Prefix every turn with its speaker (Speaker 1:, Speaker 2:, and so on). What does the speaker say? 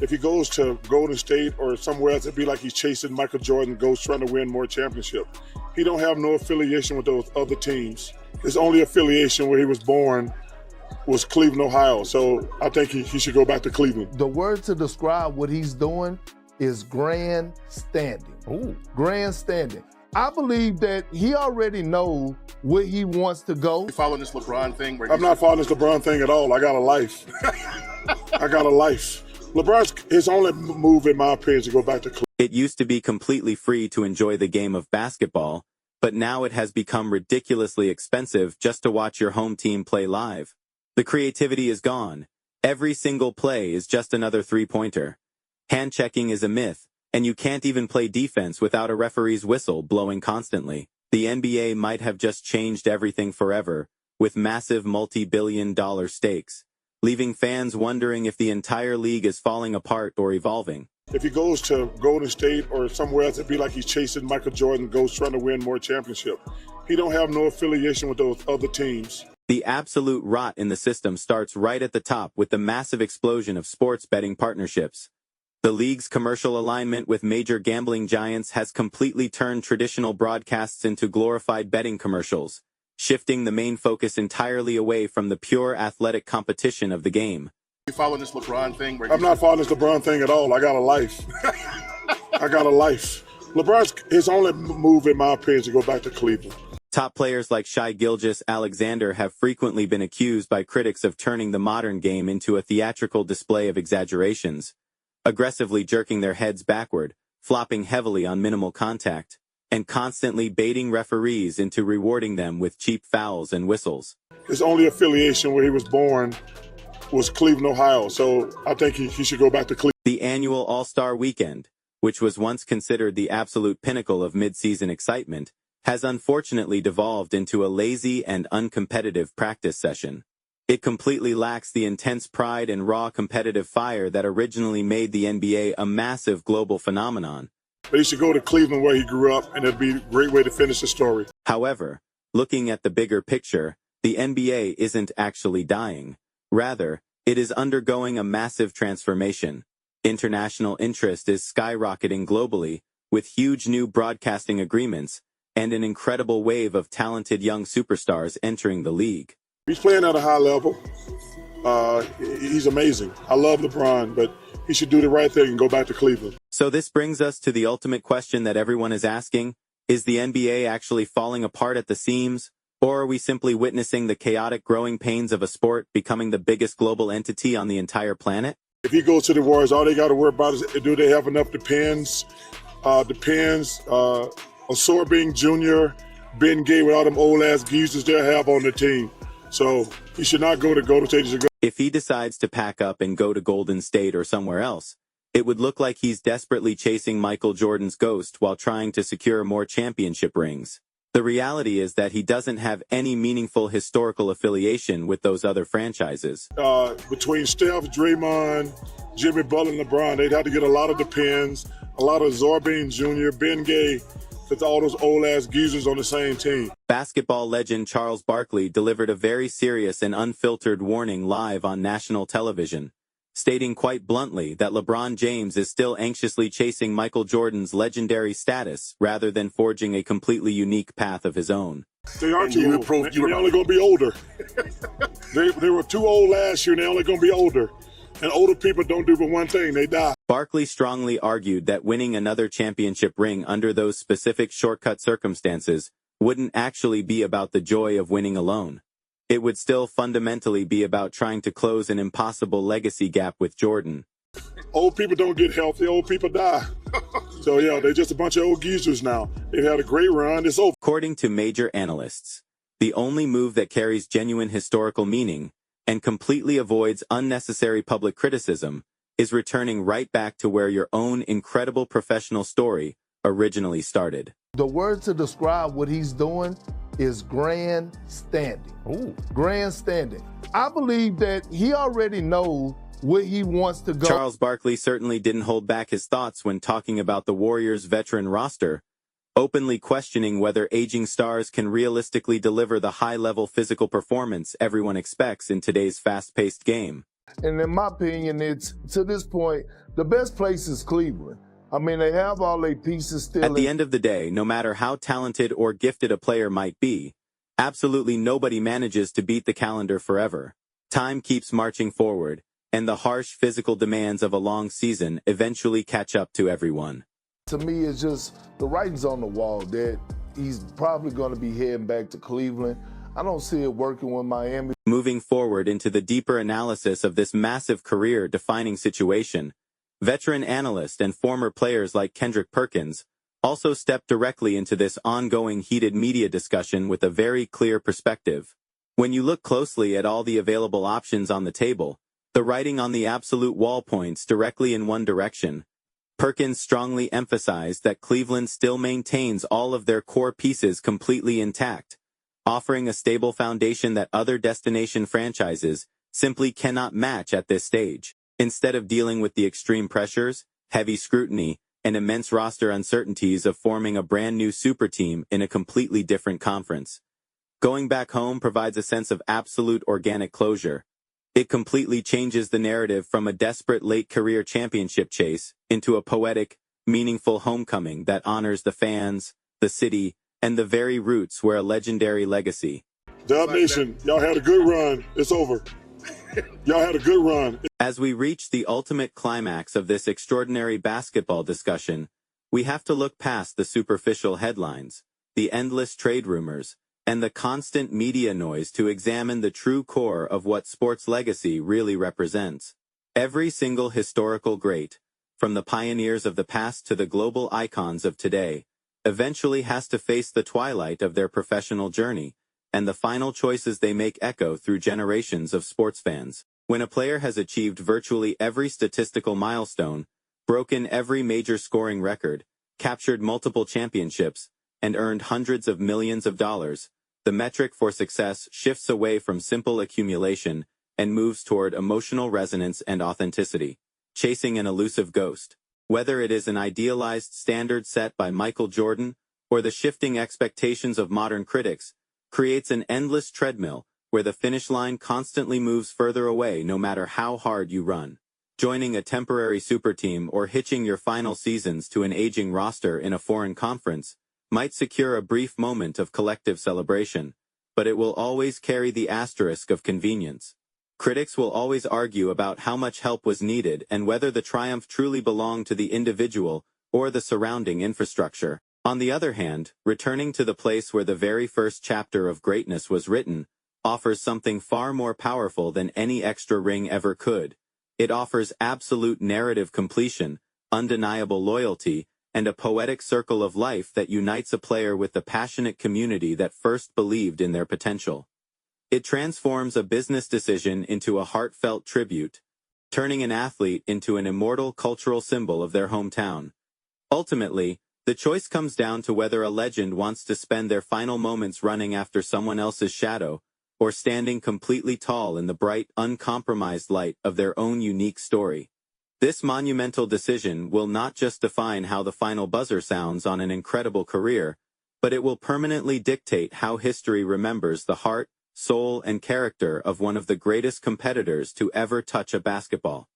Speaker 1: If he goes to Golden State or somewhere else, it'd be like he's chasing Michael Jordan, goes trying to win more championship. He don't have no affiliation with those other teams. His only affiliation where he was born was Cleveland, Ohio. So I think he should go back to Cleveland.
Speaker 2: The word to describe what he's doing is grandstanding.
Speaker 3: Ooh.
Speaker 2: Grandstanding. I believe that he already knows where he wants to go.
Speaker 3: You following this LeBron thing?
Speaker 1: I'm not following this LeBron thing at all. I got a life. I got a life. His only move, in my opinion, is to go back to Cleveland.
Speaker 4: It used to be completely free to enjoy the game of basketball, but now it has become ridiculously expensive just to watch your home team play live. The creativity is gone. Every single play is just another three-pointer. Hand-checking is a myth, and you can't even play defense without a referee's whistle blowing constantly. The NBA might have just changed everything forever, with massive multi-billion-dollar stakes, leaving fans wondering if the entire league is falling apart or evolving.
Speaker 1: If he goes to Golden State or somewhere else, it'd be like he's chasing Michael Jordan, goes trying to win more championship. He don't have no affiliation with those other teams.
Speaker 4: The absolute rot in the system starts right at the top with the massive explosion of sports betting partnerships. The league's commercial alignment with major gambling giants has completely turned traditional broadcasts into glorified betting commercials, shifting the main focus entirely away from the pure athletic competition of the game.
Speaker 3: You following this LeBron thing?
Speaker 1: I'm not following this LeBron thing at all. I got a life. I got a life. His only move, in my opinion, is to go back to Cleveland.
Speaker 4: Top players like Shai Gilgeous-Alexander have frequently been accused by critics of turning the modern game into a theatrical display of exaggerations, aggressively jerking their heads backward, flopping heavily on minimal contact, and constantly baiting referees into rewarding them with cheap fouls and whistles.
Speaker 1: His only affiliation where he was born was Cleveland, Ohio, so I think he should go back to Cleveland.
Speaker 4: The annual All-Star Weekend, which was once considered the absolute pinnacle of mid-season excitement, has unfortunately devolved into a lazy and uncompetitive practice session. It completely lacks the intense pride and raw competitive fire that originally made the NBA a massive global phenomenon.
Speaker 1: But he should go to Cleveland where he grew up, and it'd be a great way to finish the story.
Speaker 4: However, looking at the bigger picture, the NBA isn't actually dying. Rather, it is undergoing a massive transformation. International interest is skyrocketing globally, with huge new broadcasting agreements, and an incredible wave of talented young superstars entering the league.
Speaker 1: He's playing at a high level. He's amazing. I love LeBron, but he should do the right thing and go back to Cleveland.
Speaker 4: So this brings us to the ultimate question that everyone is asking. Is the NBA actually falling apart at the seams, or are we simply witnessing the chaotic growing pains of a sport becoming the biggest global entity on the entire planet?
Speaker 1: If he goes to the Warriors, all they got to worry about is, do they have enough depends, Being Jr., Ben Gay, with all them old-ass geezers they have on the team. So he should not go to Golden State.
Speaker 4: If he decides to pack up and go to Golden State or somewhere else, it would look like he's desperately chasing Michael Jordan's ghost while trying to secure more championship rings. The reality is that he doesn't have any meaningful historical affiliation with those other franchises.
Speaker 1: Between Steph, Draymond, Jimmy Butler, and LeBron, they'd have to get a lot of depends, a lot of Being Jr., Ben Gay, with all those old-ass geezers on the same team.
Speaker 4: Basketball legend Charles Barkley delivered a very serious and unfiltered warning live on national television, stating quite bluntly that LeBron James is still anxiously chasing Michael Jordan's legendary status rather than forging a completely unique path of his own.
Speaker 1: They are too old. They're only going to be older. They were too old last year, and they're only going to be older. And older people don't do but one thing, they die.
Speaker 4: Barkley strongly argued that winning another championship ring under those specific shortcut circumstances wouldn't actually be about the joy of winning alone. It would still fundamentally be about trying to close an impossible legacy gap with Jordan.
Speaker 1: Old people don't get healthy, old people die. So yeah, they're just a bunch of old geezers now. They've had a great run, it's over.
Speaker 4: According to major analysts, the only move that carries genuine historical meaning and completely avoids unnecessary public criticism is returning right back to where your own incredible professional story originally started.
Speaker 2: The word to describe what he's doing is grandstanding.
Speaker 3: Ooh.
Speaker 2: Grandstanding. I believe that he already knows where he wants to go.
Speaker 4: Charles Barkley certainly didn't hold back his thoughts when talking about the Warriors' veteran roster, openly questioning whether aging stars can realistically deliver the high-level physical performance everyone expects in today's fast-paced game.
Speaker 2: And in my opinion, it's, to this point, the best place is Cleveland. I mean, they have all their pieces still.
Speaker 4: At the end of the day, no matter how talented or gifted a player might be, absolutely nobody manages to beat the calendar forever. Time keeps marching forward, and the harsh physical demands of a long season eventually catch up to everyone.
Speaker 2: To me, it's just the writing's on the wall that he's probably going to be heading back to Cleveland. I don't see it working with Miami.
Speaker 4: Moving forward into the deeper analysis of this massive career-defining situation, veteran analyst and former players like Kendrick Perkins also step directly into this ongoing heated media discussion with a very clear perspective. When you look closely at all the available options on the table, the writing on the absolute wall points directly in one direction. Perkins strongly emphasized that Cleveland still maintains all of their core pieces completely intact, offering a stable foundation that other destination franchises simply cannot match at this stage. Instead of dealing with the extreme pressures, heavy scrutiny, and immense roster uncertainties of forming a brand new super team in a completely different conference, going back home provides a sense of absolute organic closure. It completely changes the narrative from a desperate late-career championship chase into a poetic, meaningful homecoming that honors the fans, the city, and the very roots where a legendary legacy.
Speaker 1: Dub Nation, y'all had a good run. It's over. Y'all had a good run.
Speaker 4: As we reach the ultimate climax of this extraordinary basketball discussion, we have to look past the superficial headlines, the endless trade rumors, and the constant media noise to examine the true core of what sports legacy really represents. Every single historical great, from the pioneers of the past to the global icons of today, eventually has to face the twilight of their professional journey, and the final choices they make echo through generations of sports fans. When a player has achieved virtually every statistical milestone, broken every major scoring record, captured multiple championships, and earned hundreds of millions of dollars, the metric for success shifts away from simple accumulation and moves toward emotional resonance and authenticity, chasing an elusive ghost. Whether it is an idealized standard set by Michael Jordan or the shifting expectations of modern critics, creates an endless treadmill where the finish line constantly moves further away no matter how hard you run. Joining a temporary super team or hitching your final seasons to an aging roster in a foreign conference might secure a brief moment of collective celebration, but it will always carry the asterisk of convenience. Critics will always argue about how much help was needed and whether the triumph truly belonged to the individual or the surrounding infrastructure. On the other hand, returning to the place where the very first chapter of greatness was written offers something far more powerful than any extra ring ever could. It offers absolute narrative completion, undeniable loyalty, and a poetic circle of life that unites a player with the passionate community that first believed in their potential. It transforms a business decision into a heartfelt tribute, turning an athlete into an immortal cultural symbol of their hometown. Ultimately, the choice comes down to whether a legend wants to spend their final moments running after someone else's shadow, or standing completely tall in the bright, uncompromised light of their own unique story. This monumental decision will not just define how the final buzzer sounds on an incredible career, but it will permanently dictate how history remembers the heart, soul, and character of one of the greatest competitors to ever touch a basketball.